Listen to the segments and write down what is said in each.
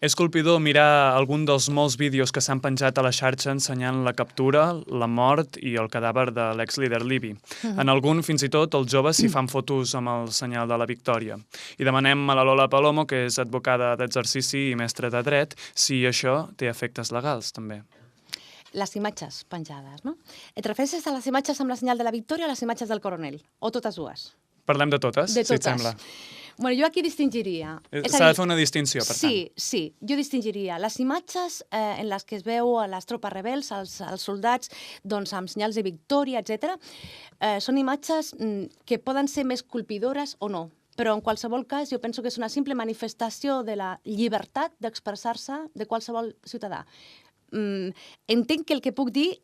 És colpidor mirar algun dels molts vídeos que s'han penjat a la xarxa ensenyant la captura, la mort i el cadàver de l'ex-líder libi. En algun, fins i tot, els joves s'hi fan fotos amb el senyal de la victòria. I demanem a la Lola Palomo, que és advocada d'exercici i mestra de dret, si això té efectes legals, també. Les imatges penjades, no? Et refereixes a les imatges amb la senyal de la victòria o a les imatges del coronel? O totes dues? Parlem de totes, De si et totes. sembla. Bueno, jo aquí distingiria... S'ha de fer una distinció, per tant. Sí, jo distingiria les imatges en les que es veu a les tropes rebels, als soldats, doncs amb senyals de victòria, etc. Són imatges que poden ser més colpidores o no, però en qualsevol cas jo penso que és una simple manifestació de la llibertat d'expressar-se de qualsevol ciutadà. Entenc que el que puc dir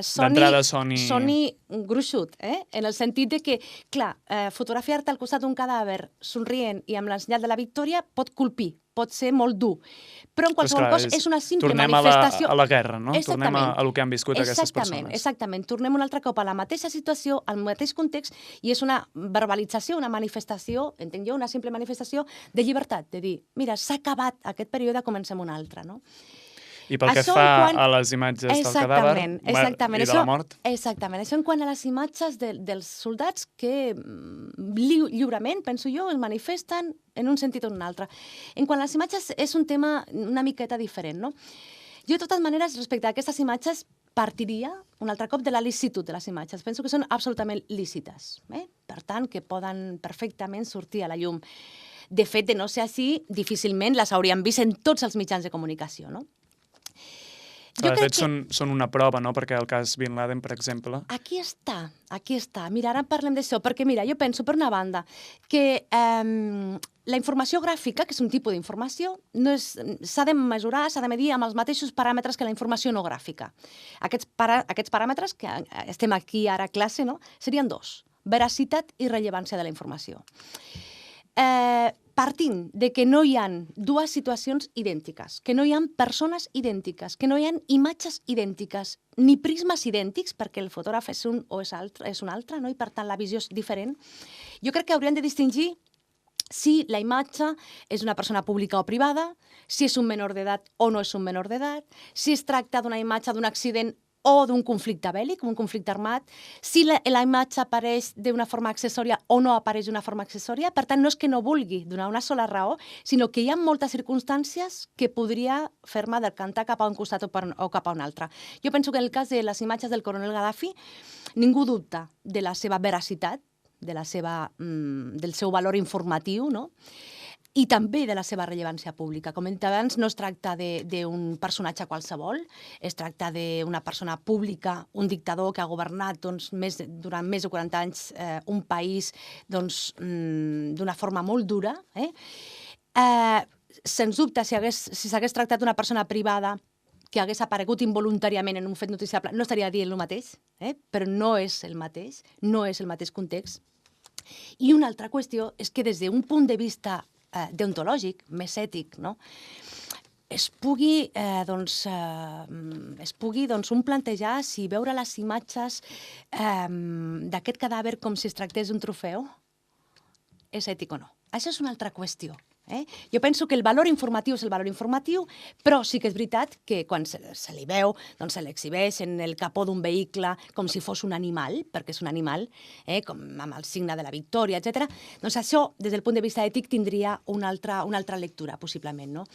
soni gruixut, en el sentit de que, clar, fotografiar-te al costat d'un cadàver somrient i amb l'ensenyat de la victòria pot colpir, pot ser molt dur, però en qualsevol cas és una simple manifestació. Tornem a la guerra, no? Tornem a el que han viscut aquestes persones. Exactament, tornem un altre cop a la mateixa situació, al mateix context, i és una verbalització, una manifestació, entenc jo, una simple manifestació de llibertat, de dir, mira, s'ha acabat aquest període, comencem un altre, no? I pel que fa a les imatges del cadàver i de la mort? Exactament. Això en quant a les imatges dels soldats que lliurement, penso jo, es manifesten en un sentit o en un altre. En quant a les imatges és un tema una miqueta diferent, no? Jo, de totes maneres, respecte a aquestes imatges, partiria un altre cop de la licitud de les imatges. Penso que són absolutament lícites. Per tant, que poden perfectament sortir a la llum. De fet, de no ser així, difícilment les hauríem vist en tots els mitjans de comunicació, no? De fet, són una prova, no?, perquè el cas Bin Laden, per exemple... Aquí està. Mira, ara parlem d'això, perquè, mira, jo penso, per una banda, que la informació gràfica, que és un tipus d'informació, s'ha de mesurar, s'ha de medir amb els mateixos paràmetres que la informació no gràfica. Aquests paràmetres, que estem aquí ara a classe, no?, serien dos: veracitat i rellevància de la informació. Partint de que no hi ha dues situacions idèntiques, que no hi ha persones idèntiques, que no hi ha imatges idèntiques, ni prismes idèntics, perquè el fotògraf és un o és un altre, no? I per tant la visió és diferent, jo crec que hauríem de distingir si la imatge és una persona pública o privada, si és un menor d'edat o no és un menor d'edat, si es tracta d'una imatge d'un accident o d'un conflicte bèl·lic, un conflicte armat, si la imatge apareix d'una forma accessòria o no apareix d'una forma accessòria. Per tant, no és que no vulgui donar una sola raó, sinó que hi ha moltes circumstàncies que podria fer-me decantar cap a un costat o cap a un altre. Jo penso que en el cas de les imatges del coronel Gaddafi, ningú dubta de la seva veracitat, del seu valor informatiu, no?, i també de la seva rellevància pública. Com he dit abans, no es tracta d'un personatge qualsevol, es tracta d'una persona pública, un dictador que ha governat durant més de 40 anys un país d'una forma molt dura. Sens dubte, si s'hagués tractat d'una persona privada que hagués aparegut involuntàriament en un fet noticiable, no estaria dient el mateix, però no és el mateix, no és el mateix context. I una altra qüestió és que des d'un punt de vista deontològic, més ètic, no?, es pugui un plantejar si veure les imatges d'aquest cadàver com si es tractés d'un trofeu és ètic o no. Això és una altra qüestió. Jo penso que el valor informatiu és el valor informatiu, però sí que és veritat que quan se li veu, doncs se l'exhibeix en el capó d'un vehicle com si fos un animal, perquè és un animal, com amb el signe de la victòria, etc. Doncs això, des del punt de vista ètic, tindria una altra lectura, possiblement, no?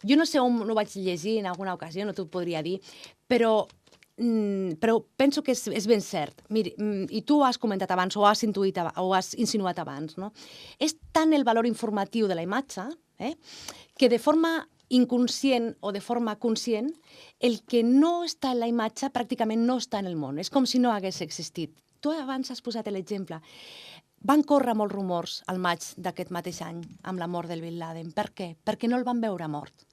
Jo no sé on ho vaig llegir en alguna ocasió, no t'ho podria dir, però penso que és ben cert. Miri, i tu ho has comentat abans, o has insinuat abans, no? És tant el valor informatiu de la imatge que de forma inconscient o de forma conscient el que no està en la imatge pràcticament no està en el món. És com si no hagués existit. Tu abans has posat l'exemple. Van córrer molts rumors al maig d'aquest mateix any amb la mort del Bin Laden. Per què? Perquè no el van veure mort.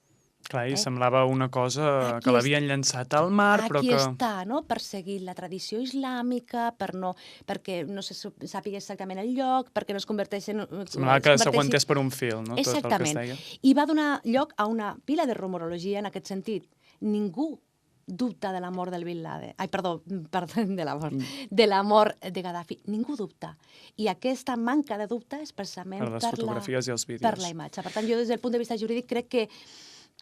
Clar, i semblava una cosa que l'havien llançat al mar, però que... Aquí està, no?, per seguir la tradició islàmica, perquè no se sàpiga exactament el lloc, perquè no es converteix en... Semblava que s'aguantés per un fil, no?, tot el que es deia. Exactament. I va donar lloc a una pila de rumorologia en aquest sentit. Ningú dubta de la mort del Bin Laden. Ai, perdó, de la mort de Gaddafi. Ningú dubta. I aquesta manca de dubte és precisament per les fotografies i els vídeos. Per la imatge. Per tant, jo des del punt de vista jurídic crec que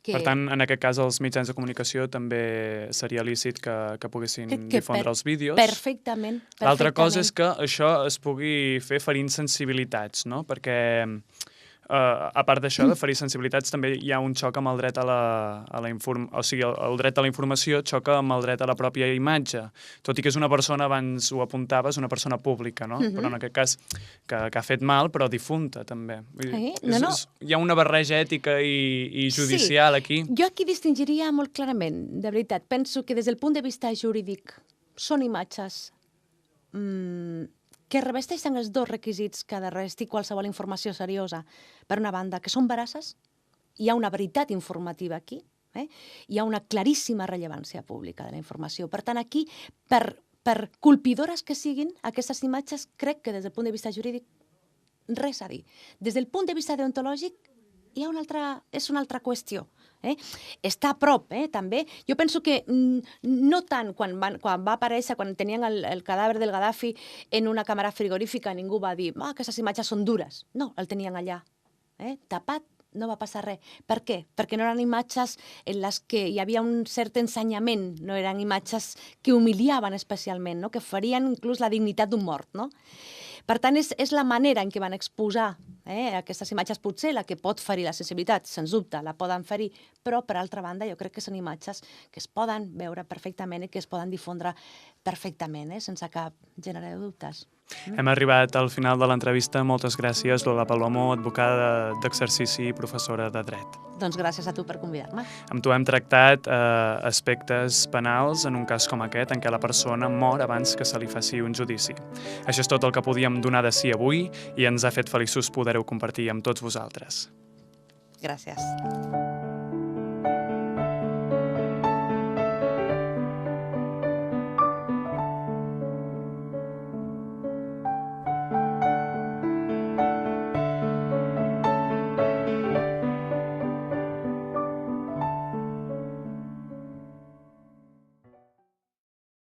Per tant, en aquest cas, els mitjans de comunicació també seria lícit que poguessin difondre els vídeos. Perfectament. L'altra cosa és que això es pugui fer ferint sensibilitats, no? Perquè, a part d'això, de ferir sensibilitats, també hi ha un xoc amb el dret a la informació, o sigui, el dret a la informació xoca amb el dret a la pròpia imatge, tot i que és una persona, abans ho apuntaves, una persona pública, no? Però en aquest cas, que ha fet mal, però difunta, també. Hi ha una barreja ètica i judicial aquí. Jo aquí distingiria molt clarament, de veritat. Penso que des del punt de vista jurídic són imatges que revesteixen els dos requisits que ha de revestir qualsevol informació seriosa. Per una banda, que són veraces, hi ha una veritat informativa aquí, hi ha una claríssima rellevància pública de la informació. Per tant, aquí, per colpidores que siguin, aquestes imatges, crec que des del punt de vista jurídic, res a dir. Des del punt de vista deontològic, és una altra qüestió. Està a prop, també. Jo penso que no tant quan va aparèixer, quan tenien el cadàver del Gaddafi en una càmera frigorífica, ningú va dir aquestes imatges són dures. No, el tenien allà, tapat, no va passar res. Per què? Perquè no eren imatges en les que hi havia un cert ensenyament, no eren imatges que humiliaven especialment, no? Que ferien inclús la dignitat d'un mort, no? Per tant, és la manera en què van exposar aquestes imatges, potser la que pot ferir la sensibilitat, sens dubte, la poden ferir, però, per altra banda, jo crec que són imatges que es poden veure perfectament i que es poden difondre perfectament, sense cap gènere de dubtes. Hem arribat al final de l'entrevista. Moltes gràcies, Lola Palomo, advocada d'exercici i professora de dret. Doncs gràcies a tu per convidar-me. Amb tu hem tractat aspectes penals en un cas com aquest, en què la persona mor abans que se li faci un judici. Això és tot el que podíem donar de si avui i ens ha fet feliços poder-ho compartir amb tots vosaltres. Gràcies.